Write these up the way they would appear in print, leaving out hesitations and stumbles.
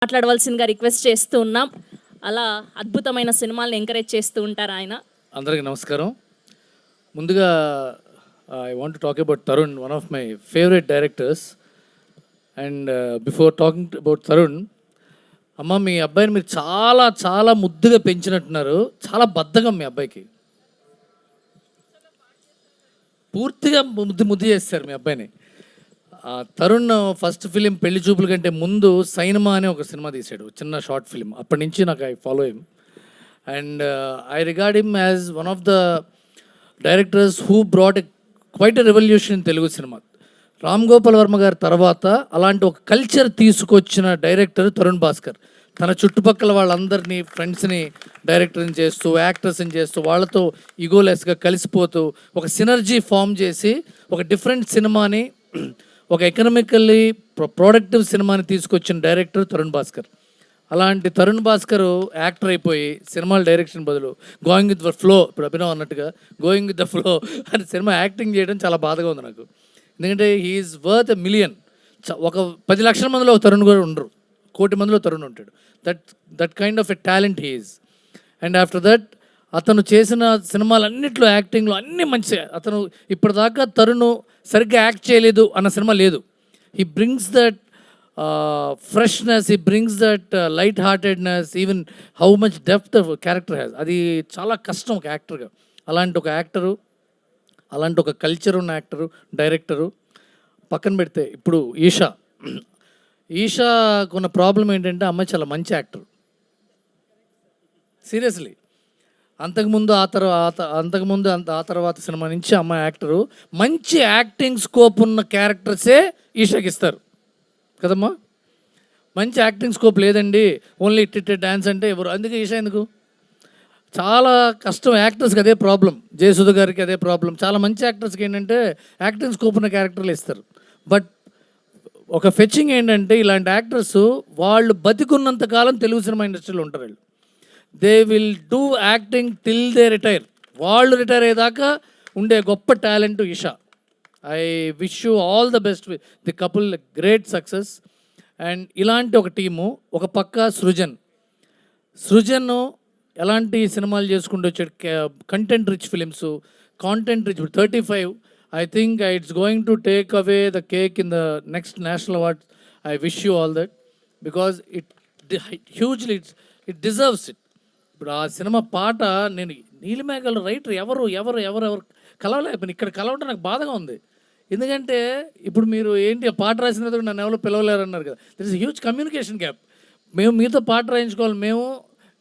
మాట్లాడవలసిందిగా రిక్వెస్ట్ చేస్తూ ఉన్నాం. అలా అద్భుతమైన సినిమాలను ఎంకరేజ్ చేస్తూ ఉంటారు ఆయన. అందరికీ నమస్కారం. ముందుగా I want to talk about Tarun, one of my favourite directors. And before talking about Tarun, అమ్మ మీ అబ్బాయిని మీరు చాలా చాలా ముద్దుగా పెంచినట్టున్నారు. చాలా బద్ధకం మీ అబ్బాయికి. పూర్తిగా ముద్దు చేస్తారు మీ అబ్బాయిని. తరుణ్ ఫస్ట్ ఫిలిం పెళ్లి చూపుల కంటే ముందు సైనమా అనే ఒక సినిమా తీశాడు, చిన్న షార్ట్ ఫిలిం. అప్పటి నుంచి నాకు I follow him and I regard him as one of the directors who brought quite a revolution in Telugu cinema. Ram Gopal Varma గారి తర్వాత అలాంటి ఒక కల్చర్ తీసుకొచ్చిన డైరెక్టర్ తరుణ్ భాస్కర్. తన చుట్టుపక్కల వాళ్ళందరినీ, ఫ్రెండ్స్ని డైరెక్టర్ని చేస్తూ, యాక్టర్స్ని చేస్తూ, వాళ్ళతో ఈగోలెస్గా కలిసిపోతూ ఒక సినర్జీ ఫామ్ చేసి ఒక డిఫరెంట్ సినిమాని, ఒక ఎకనామికల్లీ ప్రొడక్టివ్ సినిమాని తీసుకొచ్చిన డైరెక్టర్ తరుణ్ భాస్కర్. అలాంటి తరుణ్ భాస్కర్ యాక్టర్ అయిపోయి సినిమాల డైరెక్షన్ బదులు గోయింగ్ విత్ ద ఫ్లో, ఇప్పుడు అభినవ్ అన్నట్టుగా గోయింగ్ విత్ ద ఫ్లో అని సినిమా యాక్టింగ్ చేయడం చాలా బాధగా ఉంది నాకు. ఎందుకంటే హీఈస్ వర్త్ ఎ మిలియన్. ఒక 10 లక్షల మందిలో ఒక తరుణ్ కూడా ఉండరు, 1 కోటి మందిలో తరుణ్ ఉంటాడు. That kind of a talent he is. And after that అతను చేసిన సినిమాలన్నింటిలో యాక్టింగ్లో అన్నీ మంచిగా. అతను ఇప్పటిదాకా తరుణ్ సరిగ్గా యాక్ట్ చేయలేదు అన్న సినిమా లేదు. He brings that freshness, he brings that light heartedness, even how much depth of character has. అది చాలా కష్టం ఒక యాక్టర్గా. అలాంటి ఒక యాక్టరు, అలాంటి ఒక కల్చర్ ఉన్న యాక్టరు, డైరెక్టరు పక్కన పెడితే ఇప్పుడు ఈషాకు ఉన్న ప్రాబ్లం ఏంటంటే అమ్మాయి చాలా మంచి యాక్టర్. సీరియస్లీ అంతకుముందు ఆ తర్వాత సినిమా నుంచి అమ్మాయి యాక్టరు. మంచి యాక్టింగ్ స్కోప్ ఉన్న క్యారెక్టర్సే ఈషాకి ఇస్తారు కదమ్మా. మంచి యాక్టింగ్ స్కోప్ లేదండి, ఓన్లీ ఇట్ డ్యాన్స్ అంటే ఎవరు. అందుకే ఈషా ఎందుకు? చాలా కష్టం యాక్టర్స్కి, అదే ప్రాబ్లం. జయసుధ గారికి అదే ప్రాబ్లం. చాలా మంచి యాక్టర్స్కి ఏంటంటే యాక్టింగ్ స్కోప్ ఉన్న క్యారెక్టర్లు ఇస్తారు. బట్ ఒక ఫెచ్చింగ్ ఏంటంటే ఇలాంటి యాక్టర్స్ వాళ్ళు బతికున్నంత కాలం తెలుగు సినిమా ఇండస్ట్రీలో ఉంటారు. వాళ్ళు they will do acting till they retire. వాళ్ళు రిటైర్ అయ్యేదాకా ఉండే గొప్ప talent Eesha. I wish you all the best with the couple, great success. And ఇలాంటి ఒక టీము, ఒక పక్క సృజన్ ఎలాంటి సినిమాలు చేసుకుంటూ వచ్చాడు. Content rich films, content rich. 35 I think it's going to take away the cake in the next national awards. I wish you all that because it hugely it deserves it. ఇప్పుడు ఆ cinema పాట నేను నీలిమేఘాల writer ఎవరు కలవలేకపోయినా, ఇక్కడ కలవడం నాకు బాధగా ఉంది. ఎందుకంటే ఇప్పుడు మీరు ఏంటి పాట రాసిన తర్వాత నన్ను ఎవరో పిలవలేరు అన్నారు కదా. There is huge communication gap. మేము మీతో పాట రాయించుకోవాలి,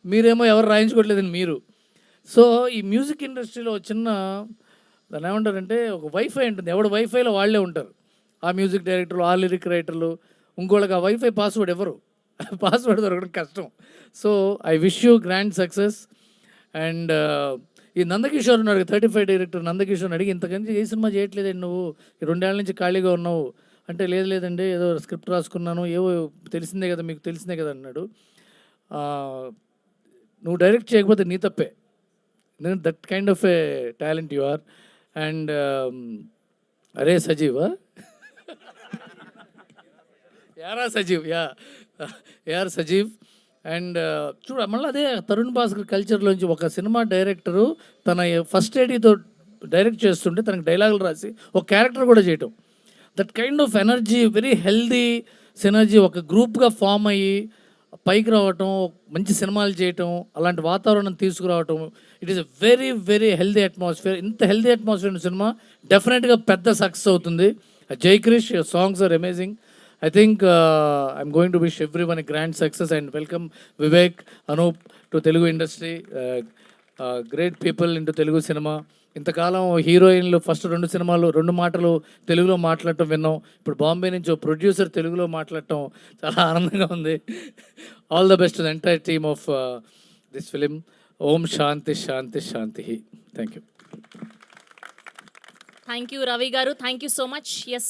మీరేమో ఎవరు రాయించుకోవట్లేదని మీరు. సో ఈ మ్యూజిక్ ఇండస్ట్రీలో చిన్న దాన్ని ఏమంటారంటే ఒక వైఫై ఉంటుంది. ఎవడు వైఫైలో వాళ్ళే ఉంటారు. ఆ మ్యూజిక్ డైరెక్టర్లు, ఆ లిరిక్ రైటర్లు. ఇంకోళ్ళకి ఆ వైఫై పాస్వర్డ్ ఎవరు పాస్వర్డ్ దొరకడం కష్టం. So I wish you grand success. And ఈ నందకిషోర్ ఉన్నాడు, 35 డైరెక్టర్ నందకిషోర్ని అడిగి ఇంతకంటే ఏ సినిమా చేయట్లేదండి నువ్వు, 2 ఏళ్ళ నుంచి ఖాళీగా ఉన్నావు అంటే, లేదండి ఏదో స్క్రిప్ట్ రాసుకున్నాను, ఏవో తెలిసిందే కదా, మీకు తెలిసిందే కదా అన్నాడు. నువ్వు డైరెక్ట్ చేయకపోతే నీ తప్పే. That kind of a talent you are. And అరే సజీవా యారా సజీవ్ ఏఆర్ సజీవ్. అండ్ చూడ మళ్ళీ అదే తరుణ్ భాస్కర్ కల్చర్లోంచి ఒక సినిమా డైరెక్టరు తన ఫస్ట్ ఏడీతో డైరెక్ట్ చేస్తుంటే తనకి డైలాగులు రాసి ఒక క్యారెక్టర్ కూడా చేయటం. That kind of energy, very healthy synergy, ఒక గ్రూప్గా ఫామ్ అయ్యి పైకి రావటం, మంచి సినిమాలు చేయటం, అలాంటి వాతావరణం తీసుకురావటం. It is a very very healthy atmosphere. ఇంత హెల్దీ అట్మాస్ఫియర్ ఉన్న సినిమా డెఫినెట్గా పెద్ద సక్సెస్ అవుతుంది. Jai Krish, your songs are amazing. I think I'm going to wish everyone a grand success and welcome Vivek, Anup to Telugu industry. Great people into Telugu cinema. ఇంతకాలం హీరోయిన్లు first 2 సినిమాలు 2 మాటలు తెలుగులో మాట్లాడటం విన్నాం. ఇప్పుడు బాంబే నుంచి ప్రొడ్యూసర్ తెలుగులో మాట్లాడటం చాలా ఆనందంగా ఉంది. All the best to the entire team of this film. ఓం శాంతి శాంతి శాంతి. థ్యాంక్ యూ రవి గారు. Thank you so much. Yes.